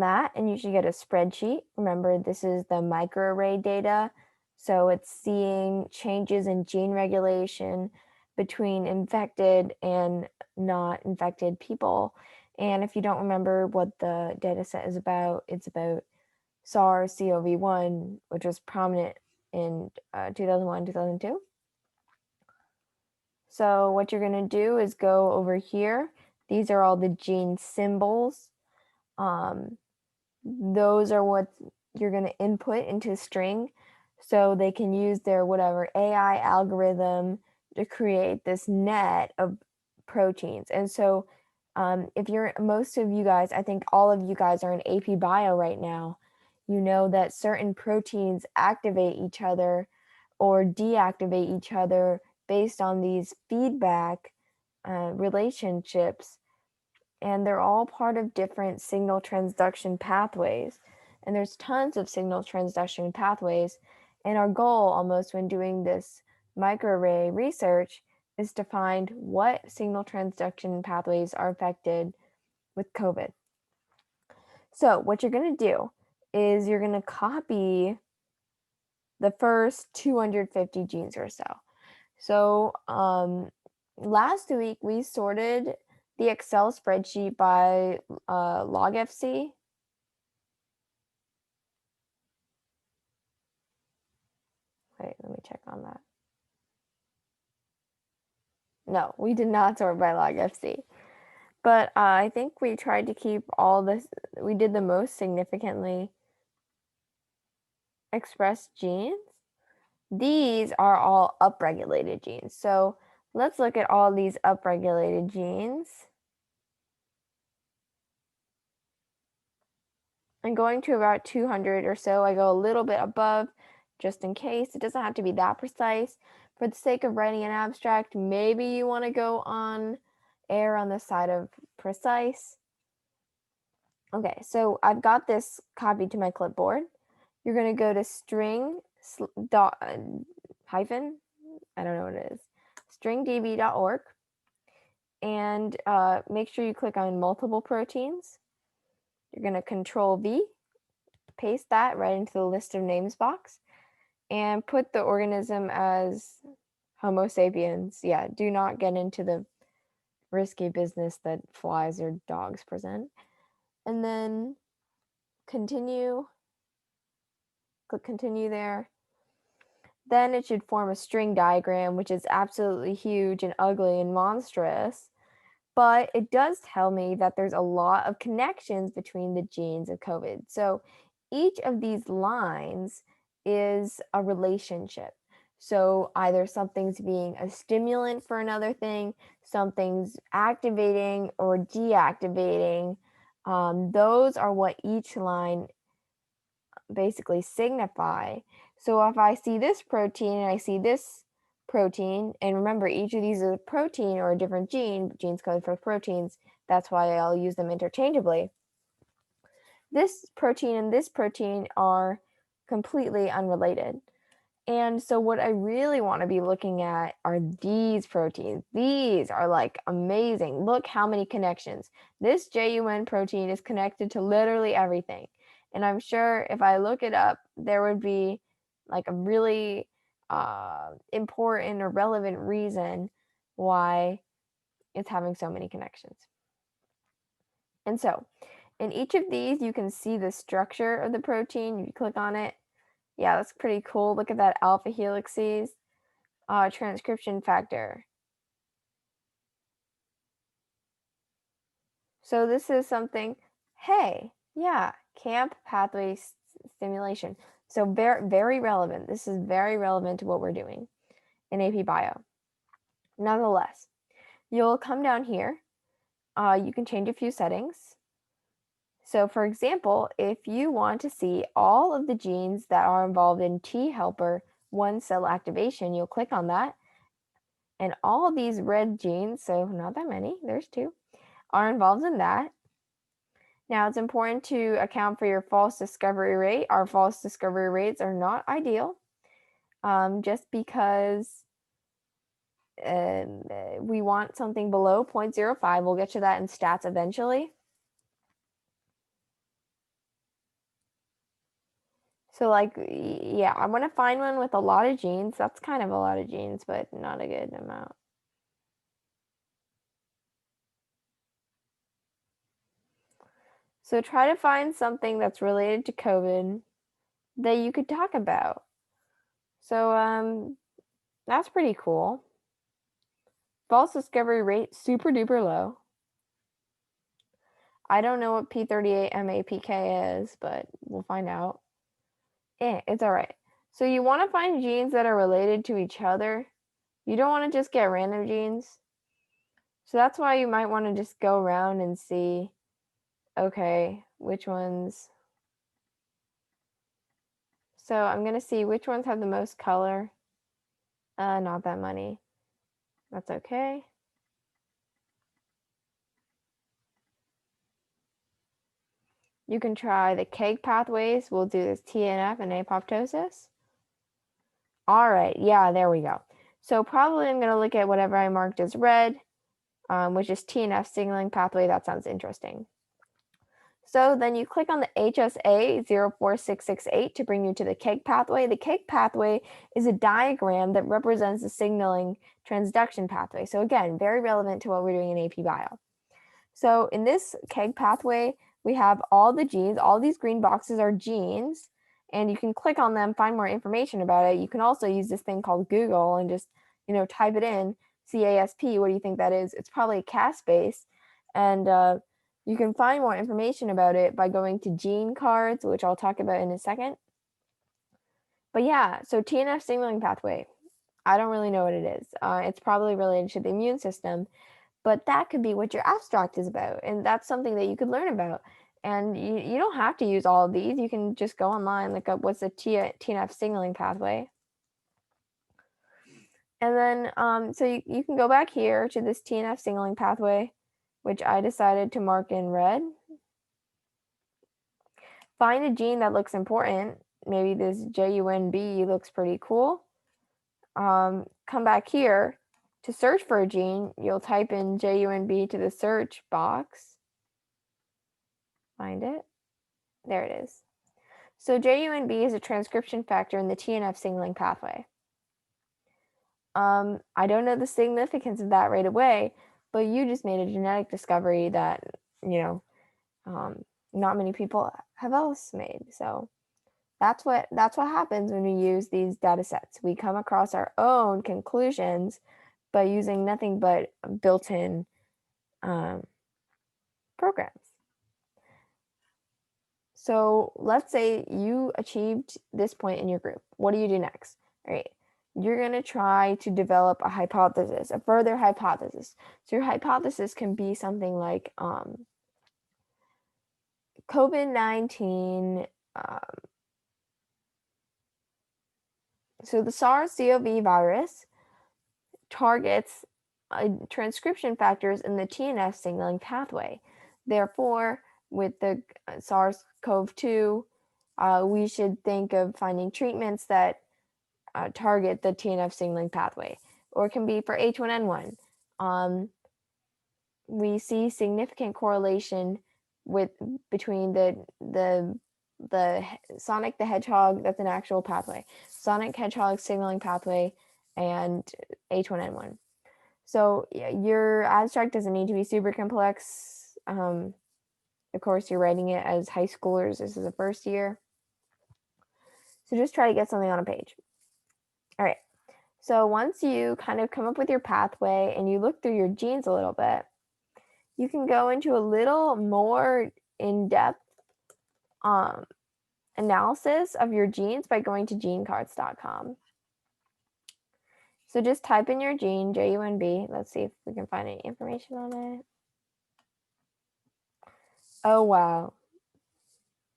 that, and you should get a spreadsheet. Remember, this is the microarray data, so it's seeing changes in gene regulation between infected and not infected people. And if you don't remember what the data set is about, it's about SARS-CoV-1, which was prominent in 2001, 2002. So what you're going to do is go over here. These are all the gene symbols. Those are what you're going to input into string, so they can use their whatever AI algorithm to create this net of proteins. And so if you're, most of you guys, I think all of you guys are in AP Bio right now, you know that certain proteins activate each other or deactivate each other based on these feedback relationships, and they're all part of different signal transduction pathways. And there's tons of signal transduction pathways. And our goal almost when doing this microarray research is to find what signal transduction pathways are affected with COVID. So what you're going to do is you're going to copy the first 250 genes or so. So last week we sorted the Excel spreadsheet by logFC. Wait, let me check on that. No, we did not sort by logFC. But I think we tried to keep all this, we did the most significantly expressed genes. These are all upregulated genes. So let's look at all these upregulated genes. And going to about 200 or so, I go a little bit above just in case. It doesn't have to be that precise. For the sake of writing an abstract, maybe you want to go on err on the side of precise. Okay, so I've got this copied to my clipboard. You're going to go to string dot hyphen, I don't know what it is, stringdb.org, and make sure you click on multiple proteins. You're going to Control V, paste that right into the list of names box, and put the organism as Homo sapiens. Yeah, do not get into the risky business that flies or dogs present. And then continue, click continue there. Then it should form a string diagram, which is absolutely huge and ugly and monstrous. But it does tell me that there's a lot of connections between the genes of COVID. So each of these lines is a relationship. So either something's being a stimulant for another thing, something's activating or deactivating. Those are what each line basically signify. So if I see this protein and I see this protein, and remember each of these is a protein or a different gene, genes code for proteins, that's why I'll use them interchangeably. This protein and this protein are completely unrelated. And so what I really want to be looking at are these proteins. These are like amazing. Look how many connections. This JUN protein is connected to literally everything. And I'm sure if I look it up, there would be like a really important or relevant reason why it's having so many connections. And so in each of these, you can see the structure of the protein. You click on it. Yeah, that's pretty cool. Look at that alpha helices, transcription factor. So this is something, hey, yeah, Keg Pathway stimulation. So very, very relevant. This is very relevant to what we're doing in AP Bio. Nonetheless, you'll come down here. You can change a few settings. So for example, if you want to see all of the genes that are involved in T helper 1 cell activation, you'll click on that. And all of these red genes, so not that many, there's 2, are involved in that. Now it's important to account for your false discovery rate. Our false discovery rates are not ideal, just because we want something below 0.05. We'll get to that in stats eventually. So like, yeah, I want to find one with a lot of genes. That's kind of a lot of genes, but not a good amount. So try to find something that's related to COVID that you could talk about. So that's pretty cool. False discovery rate super duper low. I don't know what P38 MAPK is, but we'll find out. It's all right. So you want to find genes that are related to each other. You don't want to just get random genes. So that's why you might want to just go around and see, okay, which ones. So I'm going to see which ones have the most color. Not that many. That's okay. You can try the Keg pathways. We'll do this TNF and apoptosis. All right, yeah, there we go. So probably I'm going to look at whatever I marked as red, which is Tnf signaling pathway. That sounds interesting. So then you click on the HSA 04668 to bring you to the Keg pathway. The Keg pathway is a diagram that represents the signaling transduction pathway. So again, very relevant to what we're doing in AP Bio. So in this Keg pathway, we have all the genes. All these green boxes are genes, and you can click on them, find more information about it. You can also use this thing called Google and just, type it in, CASP. What do you think that is? It's probably a Cas base, and you can find more information about it by going to gene cards, which I'll talk about in a second. But yeah, so TNF signaling pathway. I don't really know what it is. It's probably related to the immune system, but that could be what your abstract is about, and that's something that you could learn about. And you don't have to use all of these. You can just go online, look up what's the TNF signaling pathway. And then, so you can go back here to this TNF signaling pathway, which I decided to mark in red. Find a gene that looks important. Maybe this JUNB looks pretty cool. Come back here to search for a gene. You'll type in JUNB to the search box. Find it. There it is. So JUNB is a transcription factor in the TNF signaling pathway. I don't know the significance of that right away, but you just made a genetic discovery that, not many people have else made. So that's what happens when we use these data sets. We come across our own conclusions by using nothing but built-in programs. So let's say you achieved this point in your group. What do you do next? All right. You're going to try to develop a hypothesis, a further hypothesis. So your hypothesis can be something like COVID-19. So the SARS-CoV virus targets transcription factors in the TNF signaling pathway. Therefore, with the SARS-CoV-2, we should think of finding treatments that target the TNF signaling pathway, or it can be for H1N1. We see significant correlation between the Sonic the Hedgehog, that's an actual pathway, Sonic Hedgehog signaling pathway, and H1N1. So your abstract doesn't need to be super complex. Of course, you're writing it as high schoolers. This is the first year. So just try to get something on a page. All right. So once you kind of come up with your pathway and you look through your genes a little bit, you can go into a little more in-depth analysis of your genes by going to genecards.com. So just type in your gene, JUNB. Let's see if we can find any information on it. Oh, wow.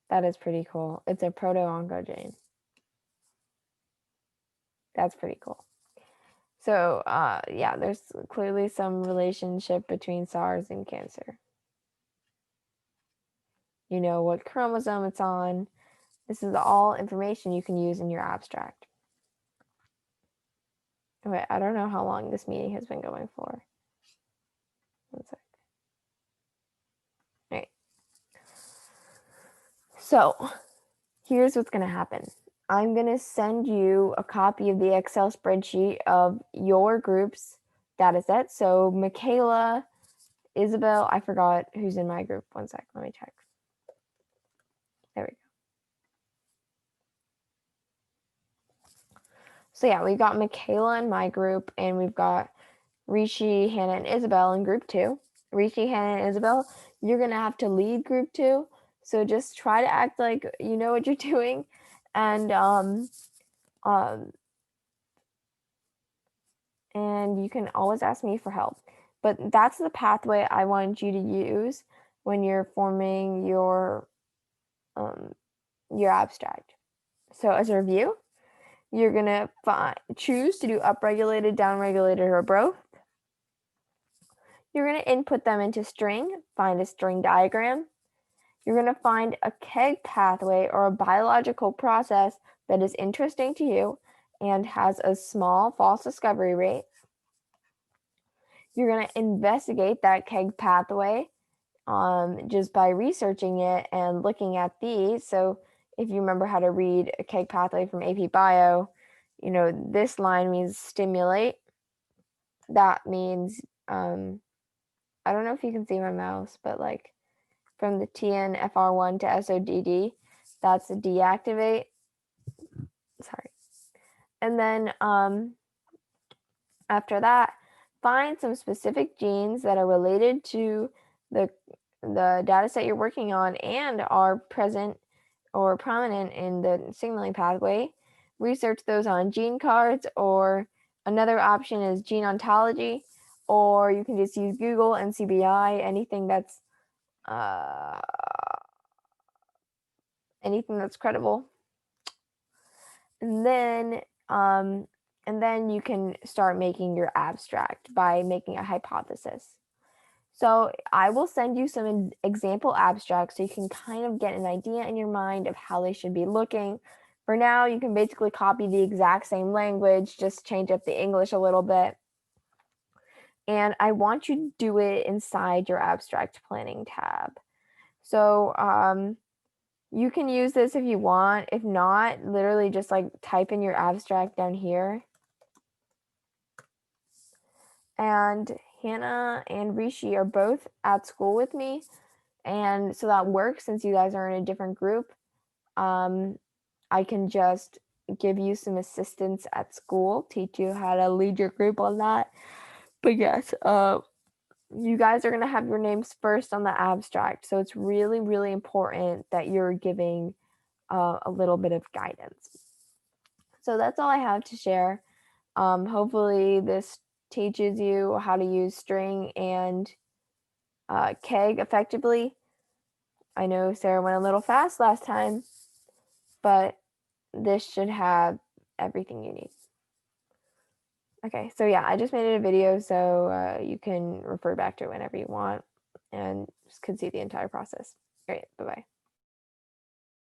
That is pretty cool. It's a proto-oncogene. That's pretty cool. So, yeah, there's clearly some relationship between SARS and cancer. You know what chromosome it's on. This is all information you can use in your abstract. Okay, I don't know how long this meeting has been going for. 1 sec. All right. So, here's what's going to happen. I'm going to send you a copy of the Excel spreadsheet of your group's data set. So Michaela, Isabel, I forgot who's in my group. One sec, let me check. There we go. So yeah, we've got Michaela in my group, and we've got Rishi, Hannah, and Isabel in group 2. Rishi, Hannah, and Isabel, you're going to have to lead group 2. So just try to act like you know what you're doing. And and you can always ask me for help. But that's the pathway I want you to use when you're forming your abstract. So as a review, you're gonna choose to do upregulated, downregulated, or both. You're gonna input them into string, find a string diagram. You're gonna find a Keg pathway or a biological process that is interesting to you and has a small false discovery rate. You're going to investigate that Keg pathway just by researching it and looking at these. So if you remember how to read a Keg pathway from AP Bio, you know, this line means stimulate. That means, I don't know if you can see my mouse, but like from the TNFR1 to SODD, that's a deactivate. Sorry. And then after that, find some specific genes that are related to the data set you're working on and are present or prominent in the signaling pathway. Research those on gene cards, or another option is gene ontology, or you can just use Google and CBI, anything that's credible. And then you can start making your abstract by making a hypothesis. So I will send you some example abstracts so you can kind of get an idea in your mind of how they should be looking. For now, you can basically copy the exact same language, just change up the English a little bit. And I want you to do it inside your abstract planning tab. So you can use this if you want. If not, literally just like type in your abstract down here. And Hannah and Rishi are both at school with me. And so that works since you guys are in a different group. I can just give you some assistance at school, teach you how to lead your group on that. But yes, you guys are going to have your names first on the abstract. So it's really, really important that you're giving a little bit of guidance. So that's all I have to share. Hopefully this teaches you how to use string and Keg effectively. I know Sarah went a little fast last time, but this should have everything you need. Okay, so yeah, I just made it a video so you can refer back to it whenever you want and just can see the entire process. Great, bye-bye.